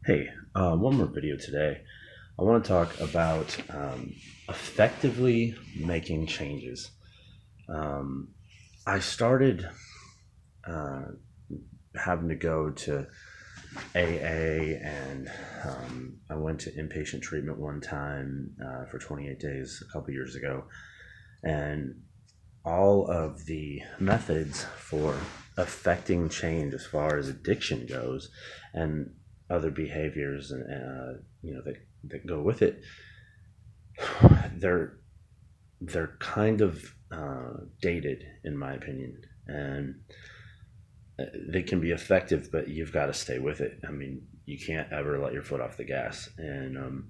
Hey, one more video today. I want to talk about effectively making changes. Um, I started uh, having to go to AA, and I went to inpatient treatment one time for 28 days a couple years ago. And all of the methods for affecting change as far as addiction goes and other behaviors and that go with it, they're kind of dated in my opinion, and they can be effective, but you've got to stay with it. I mean, you can't ever let your foot off the gas, and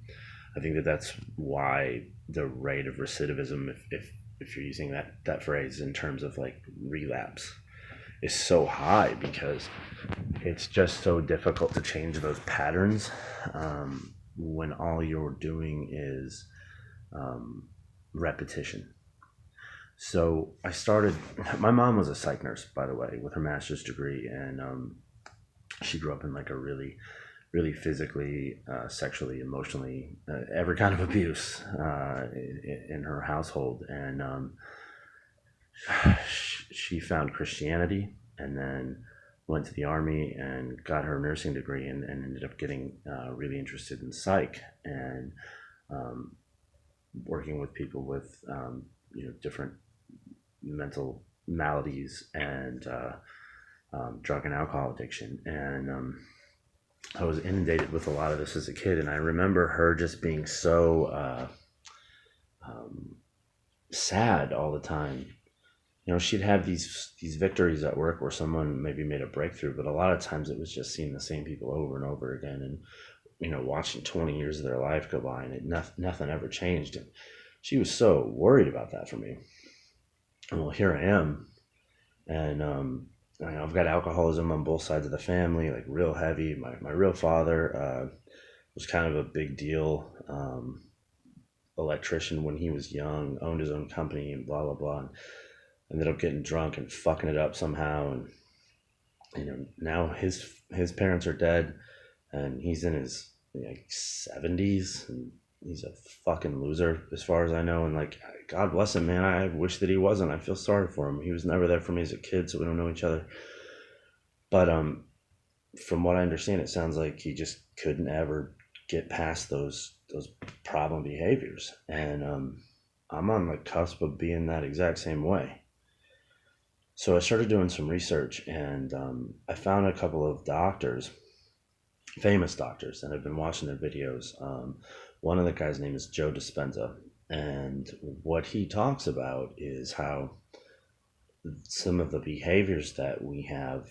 I think that's why the rate of recidivism, if you're using that phrase in terms of like relapse, is so high, because it's just so difficult to change those patterns when all you're doing is repetition. So I started. My mom was a psych nurse, by the way, with her master's degree, and she grew up in like a really physically, sexually, emotionally, every kind of abuse in her household. And she found Christianity, and then went to the army and got her nursing degree, and ended up getting really interested in psych, and um, working with people with different mental maladies, and drug and alcohol addiction. And I was inundated with a lot of this as a kid, and I remember her just being so um, sad all the time. She'd have these victories at work where someone maybe made a breakthrough, but a lot of times it was just seeing the same people over and over again, and watching 20 years of their life go by, and nothing ever changed. And she was so worried about that for me. Well, here I am, and I've got alcoholism on both sides of the family, like real heavy. My real father was kind of a big deal electrician when he was young, owned his own company, and blah blah blah. And ended up getting drunk and fucking it up somehow, and now his parents are dead, and he's in his like 70s, and he's a fucking loser as far as I know. And like, God bless him, man. I wish that he wasn't. I feel sorry for him. He was never there for me as a kid, so we don't know each other. But from what I understand, it sounds like he just couldn't ever get past those problem behaviors, and I'm on the cusp of being that exact same way. So I started doing some research, and I found a couple of doctors, famous doctors, and I've been watching their videos. One of the guys' name is Joe Dispenza, and what he talks about is how some of the behaviors that we have,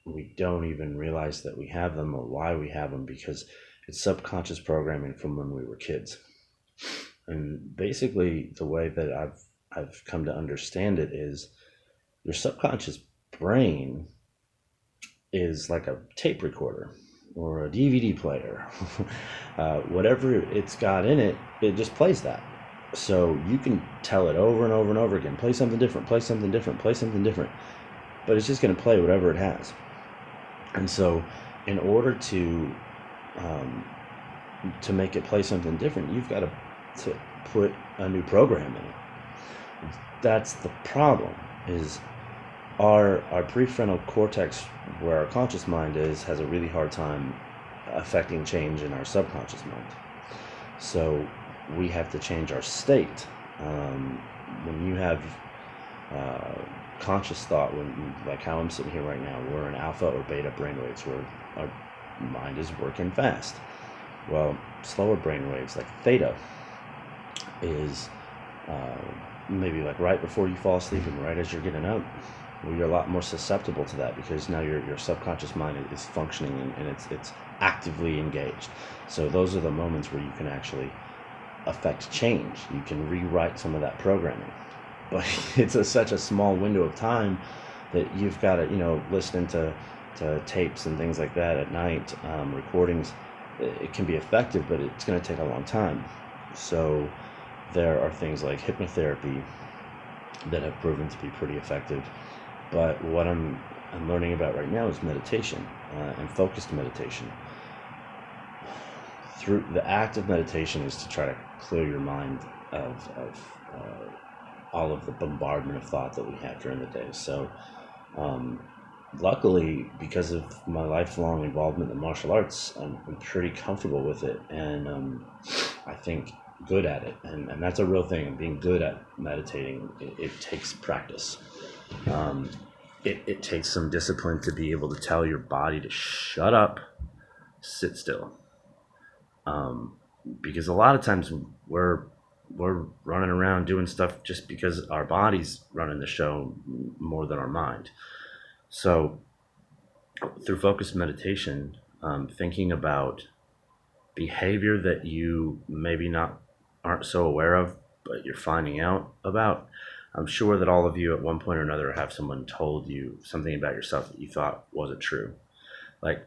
we don't even realize that we have them or why we have them, because it's subconscious programming from when we were kids. And basically, the way that I've come to understand it is, your subconscious brain is like a tape recorder or a DVD player. Whatever it's got in it, it just plays that. So you can tell it over and over and over again, play something different, play something different, play something different, but it's just going to play whatever it has. And so in order to make it play something different, you've got to put a new program in it. That's the problem, is our prefrontal cortex, where our conscious mind is, has a really hard time affecting change in our subconscious mind. So we have to change our state. When you have conscious thought, like how I'm sitting here right now, we're in alpha or beta brainwaves, where our mind is working fast. Well, slower brainwaves like theta is maybe like right before you fall asleep and right as you're getting up. Well, you're a lot more susceptible to that, because now your subconscious mind is functioning, and it's actively engaged. So those are the moments where you can actually affect change. You can rewrite some of that programming, but it's such a small window of time that you've got to, listening to tapes and things like that at night, recordings. It can be effective, but it's going to take a long time. So there are things like hypnotherapy that have proven to be pretty effective. But what I'm learning about right now is meditation, and focused meditation. through the act of meditation is to try to clear your mind of all of the bombardment of thought that we have during the day. So um, luckily, because of my lifelong involvement in martial arts, I'm pretty comfortable with it, and I think good at it, and that's a real thing. Being good at meditating, it takes practice. um, it takes some discipline to be able to tell your body to shut up, sit still, um, because a lot of times we're running around doing stuff just because our body's running the show more than our mind. So through focused meditation, thinking about behavior that you maybe not aren't so aware of, but you're finding out about. I'm sure that all of you at one point or another have someone told you something about yourself that you thought wasn't true. Like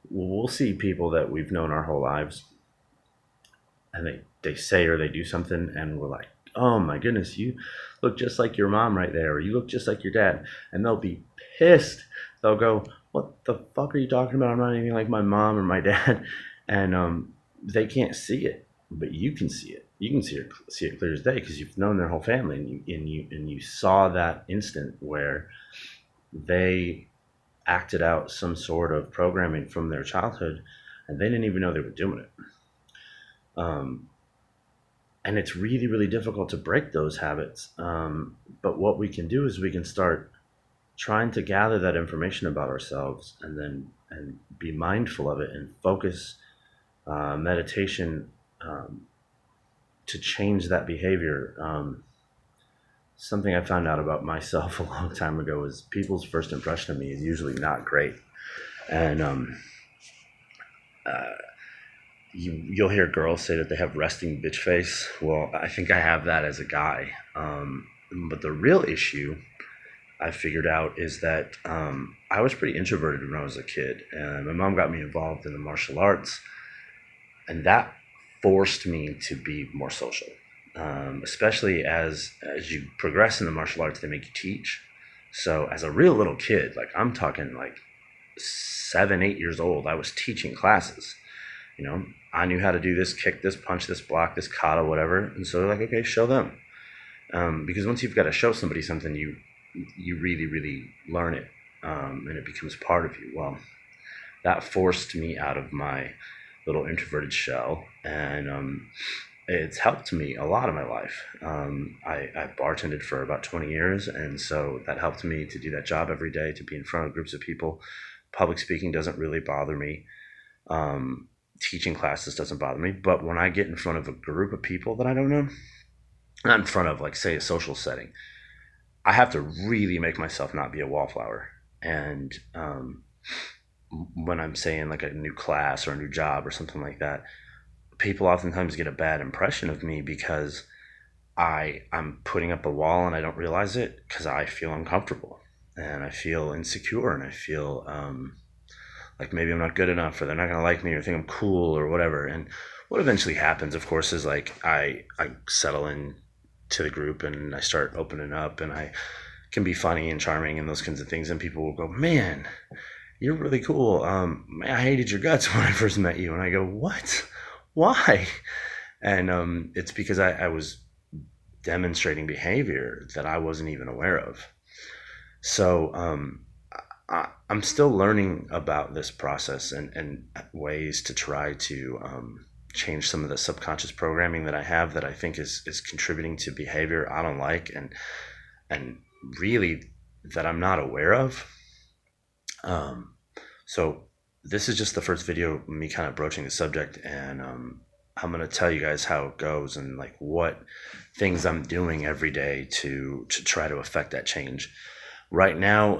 we'll see people that we've known our whole lives, and they say or they do something, and we're like, oh my goodness, you look just like your mom right there, or you look just like your dad. And they'll be pissed. They'll go, what the fuck are you talking about? I'm not anything like my mom or my dad. And they can't see it, but you can see it. You can see it clear as day, because you've known their whole family, and you saw that instant where they acted out some sort of programming from their childhood, and they didn't even know they were doing it. Um, and it's really, really difficult to break those habits. But what we can do is we can start trying to gather that information about ourselves, and be mindful of it, and focus meditation to change that behavior. Something I found out about myself a long time ago is people's first impression of me is usually not great. And you'll hear girls say that they have resting bitch face. Well, I think I have that as a guy. But the real issue I figured out is that I was pretty introverted when I was a kid. And my mom got me involved in the martial arts, and that forced me to be more social. Especially as you progress in the martial arts, they make you teach. So as a real little kid, like I'm talking like 7, 8 years old, I was teaching classes. I knew how to do this, kick this, punch this, block this, kata, whatever. And so they're like, okay, show them. Because once you've got to show somebody something, you really, really learn it, and it becomes part of you. Well, that forced me out of my little introverted shell, and it's helped me a lot in my life. I bartended for about 20 years, and so that helped me to do that job every day, to be in front of groups of people. Public speaking doesn't really bother me. Teaching classes doesn't bother me. But when I get in front of a group of people that I don't know, not in front of, like, say, a social setting, I have to really make myself not be a wallflower. And when I'm saying like a new class or a new job or something like that, people oftentimes get a bad impression of me because I'm putting up a wall and I don't realize it, because I feel uncomfortable and I feel insecure, and I feel like maybe I'm not good enough, or they're not going to like me, or think I'm cool, or whatever. And what eventually happens, of course, is like I settle in to the group, and I start opening up, and I can be funny and charming and those kinds of things, and people will go, man, you're really cool. I hated your guts when I first met you. And I go, what? Why? And it's because I was demonstrating behavior that I wasn't even aware of. So I'm still learning about this process, and ways to try to change some of the subconscious programming that I have, that I think is contributing to behavior I don't like, and really that I'm not aware of. So this is just the first video, me kind of broaching the subject, and I'm going to tell you guys how it goes, and like what things I'm doing every day to try to affect that change. Right now,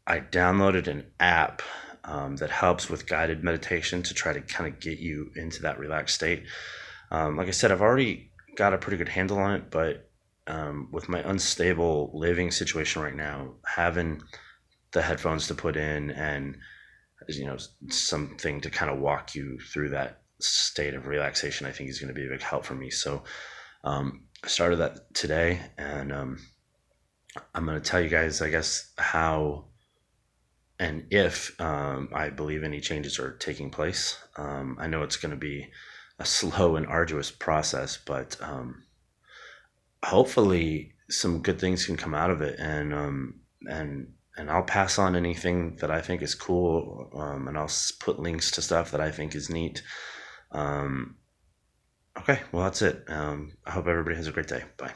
I downloaded an app that helps with guided meditation to try to kind of get you into that relaxed state. Like I said, I've already got a pretty good handle on it, but with my unstable living situation right now, having the headphones to put in, and something to kind of walk you through that state of relaxation, I think is going to be a big help for me. So I started that today, and I'm going to tell you guys, I guess, how and if I believe any changes are taking place. I know it's going to be a slow and arduous process, but hopefully some good things can come out of it, and I'll pass on anything that I think is cool, and I'll put links to stuff that I think is neat. Um, okay, well that's it. I hope everybody has a great day. Bye.